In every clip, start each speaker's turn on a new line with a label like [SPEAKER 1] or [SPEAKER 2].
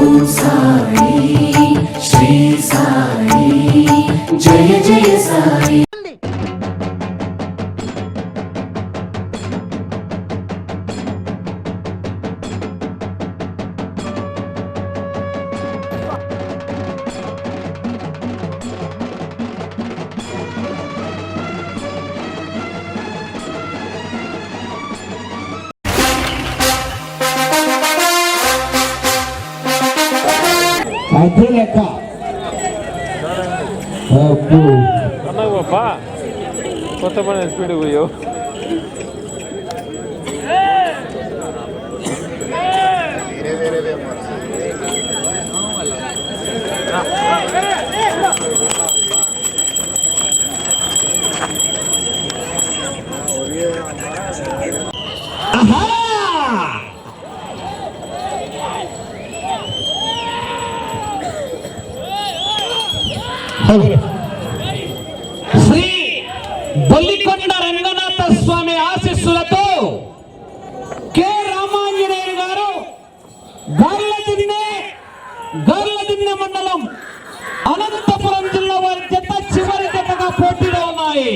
[SPEAKER 1] ఓం సాయి శ్రీ సాయి జయ జయ సాయి.
[SPEAKER 2] అదే లెక్క
[SPEAKER 3] అన్నావా కొత్త పని స్పీడ్ పోయో
[SPEAKER 2] శ్రీ బొల్లికొండ రంగనాథ స్వామి ఆశీస్సులతో కె రామాంజనేయులు గారు గార్లదిన్నె మండలం అనంతపురం జిల్లా వారి జత చివరి జతగా పోటీలో ఉన్నాయి.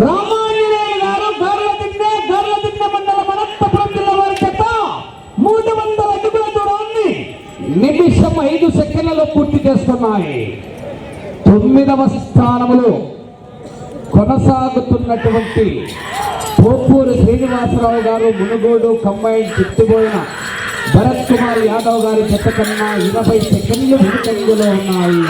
[SPEAKER 2] రామాంజనేయులు గారు గార్లదిన్నె మండలం అనంతపురం జిల్లా వారి చేత 300 అడుగుల దూరాన్ని నిమిషం 5 సెకండ్లలో పూర్తి చేస్తున్నాయి. 9వ స్థానములో కొనసాగుతున్నటువంటి పోపూరు శ్రీనివాసరావు గారు మునుగోడు కంబైన్ చిట్టుబోయిన భరత్ కుమార్ యాదవ్ గారి జత కన్నా 20 సెకండ్లు వెనుకంజలో ఉన్నాయి.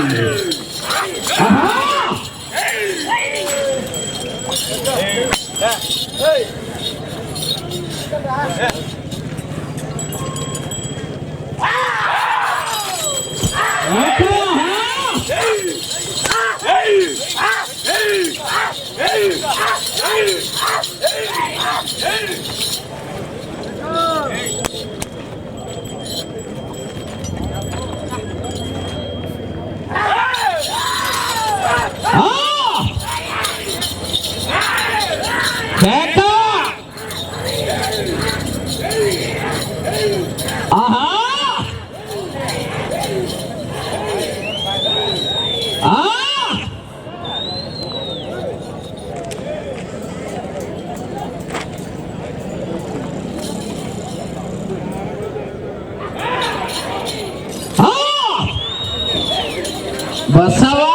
[SPEAKER 2] బసవా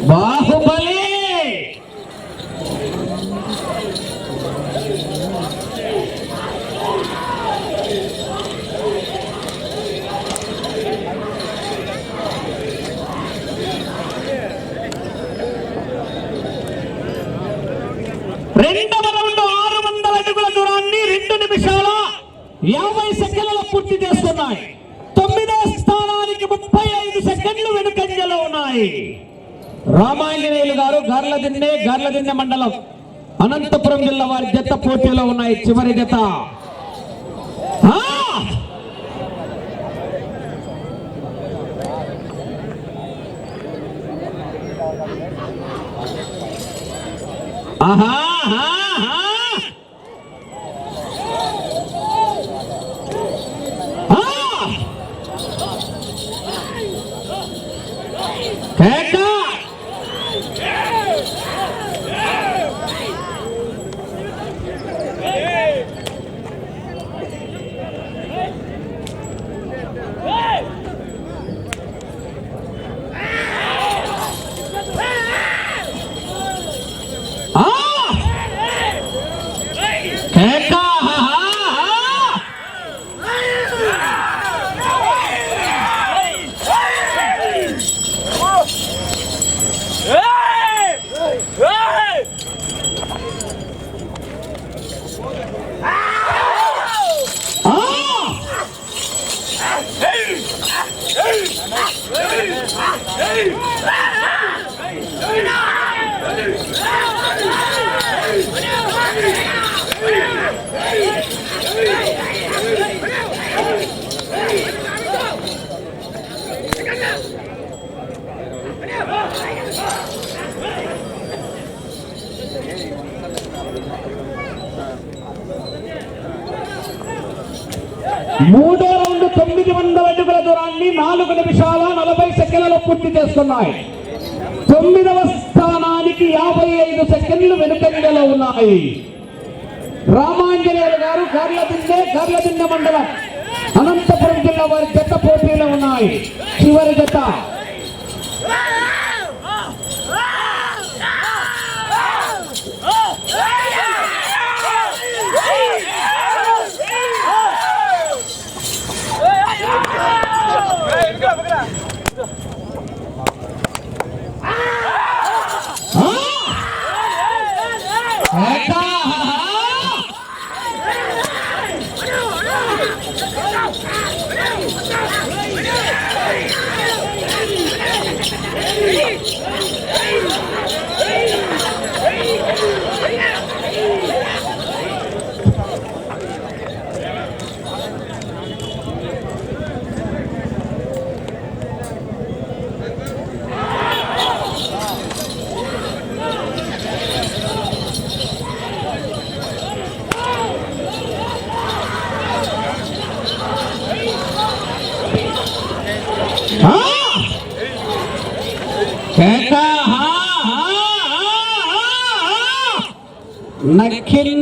[SPEAKER 2] బాహుబలి రెండవ రౌండ్ 600 అడుగుల దూరాన్ని 2 నిమిషాల 50 సెకండ్లలో పూర్తి చేస్తున్నాయి. 9వ స్థానానికి 35 సెకండ్లు వెనుకంజలో ఉన్నాయి. రామాంజనేయులు గారు గార్లదిన్నె మండలం అనంతపురం జిల్లా వారి జత పోటీలో ఉన్నాయి. చివరి జత మూడో రౌండ్ 900 అడుగుల దూరాన్ని 4 నిమిషాల 40 సెకండ్లలో పూర్తి చేస్తున్నాయి. 9వ స్థానానికి 55 సెకండ్లు వెనుకంజలో ఉన్నాయి. రామాంజనేయులు గారు గార్లదిన్నె మండలం అనంతపురం జిల్లా వారి జత పోటీలో ఉన్నాయి. చివరి జత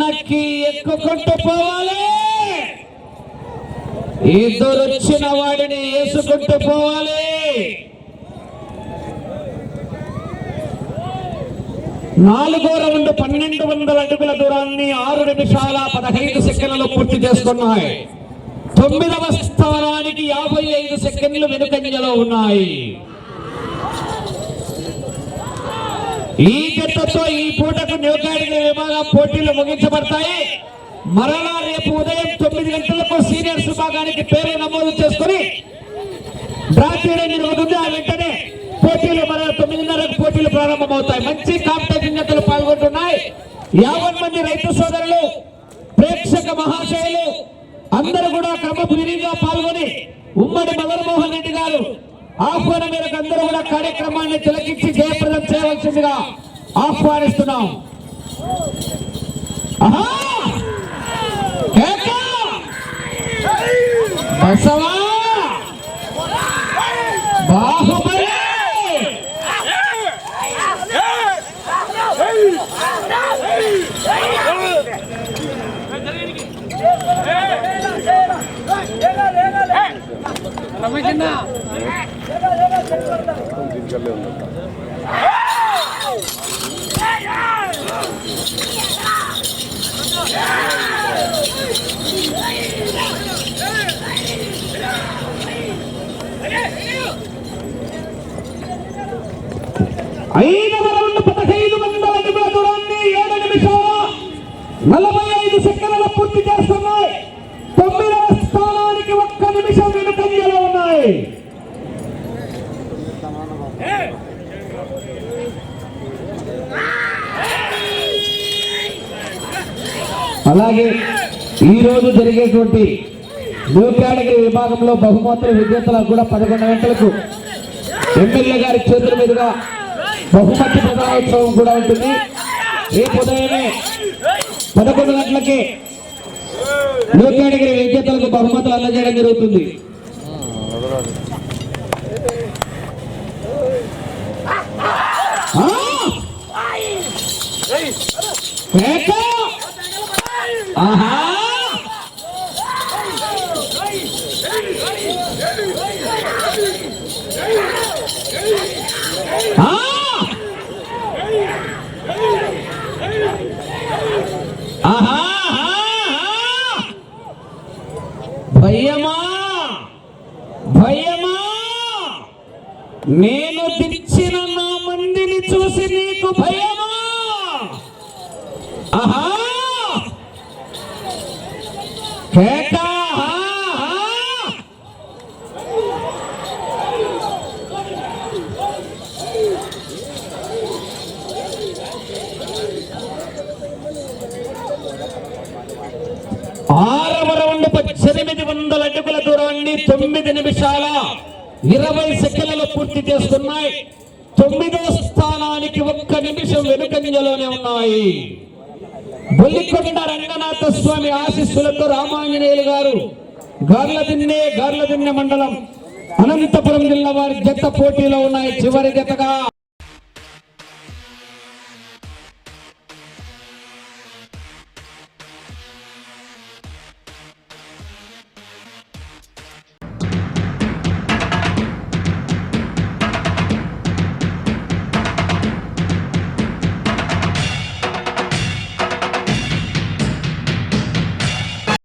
[SPEAKER 2] నక్కి ఎక్కుకుంటూ పోవాలి. ఎదురొచ్చిన వాడిని వేసుకుంటూ పోవాలి. 4వ రౌండ్ 1200 అడుగుల దూరాన్ని 6 నిమిషాల 15 సెకండ్లలో పూర్తి చేసుకున్నాయి. 9వ స్థానానికి 55 సెకండ్లు వెనుకంజలో ఉన్నాయి. ఈ జట్టుతో ఈ పూటకు న్యూ కేటగిరీ విభాగం పోటీలు ముగించబడతాయి. మరలా రేపు ఉదయం 9 గంటలకు సీనియర్స్ విభాగానికి పేరు నమోదు చేసుకుని డ్రా చేయడం జరుగుతుంది. ఆ వెంటనే పోటీలు మరలా 9:30కు పోటీలు ప్రారంభమవుతాయి. మంచి కాంపిటీషన్ జట్లు పాల్గొంటున్నాయి. 50 మంది రైతు సోదరులు, ప్రేక్షక మహాశయులు అందరూ కూడా క్రమబద్ధంగా పాల్గొని ఉమ్మడి మదన్మోహన్ రెడ్డి గారు ఆహ్వానం మేరకు అందరూ కూడా కార్యక్రమాన్ని తిలకించి జయప్రదం చేయవలసిందిగా ఆహ్వానిస్తున్నాం. బసవా బాహుబలి ఐదవ రౌండ్ 1500 అడుగుల దూరాన్ని 7 నిమిషాల 45 సెకండ్ల పూర్తి చేస్తున్నాయి. 9వ స్థానానికి 1 నిమిషం వెనుకంజలో ఉన్నాయి. అలాగే ఈ రోజు జరిగేటువంటి న్యూ కేటగిరీ విభాగంలో బహుమతుల విజేతలకు కూడా 11 గంటలకు ఎమ్మెల్యే గారి చేతుల మీదుగా బహుమతి ప్రదానోత్సవం కూడా ఉంటుంది. రేపు ఉదయమే 11 గంటలకి న్యూ కేటగిరీ విజేతలకు బహుమతులు అందజేయడం జరుగుతుంది. ఆహా భయమా భయమా నేను తెచ్చిన నా మందిని చూసి నీకు భయమా? ఆహా కేక దూరాన్ని 9 నిమిషాల 20 సెకండ్లలో పూర్తి చేస్తున్నాయి. 9వ స్థానానికి 1 నిమిషం వెనుకంజలోనే ఉన్నాయి. బొల్లికొండ రంగనాథ స్వామి ఆశీస్సులతో రామాంజనేయులు గారు గార్లదిన్నె మండలం అనంతపురం జిల్లా వారి జత పోటీలో ఉన్నాయి. చివరి జతగా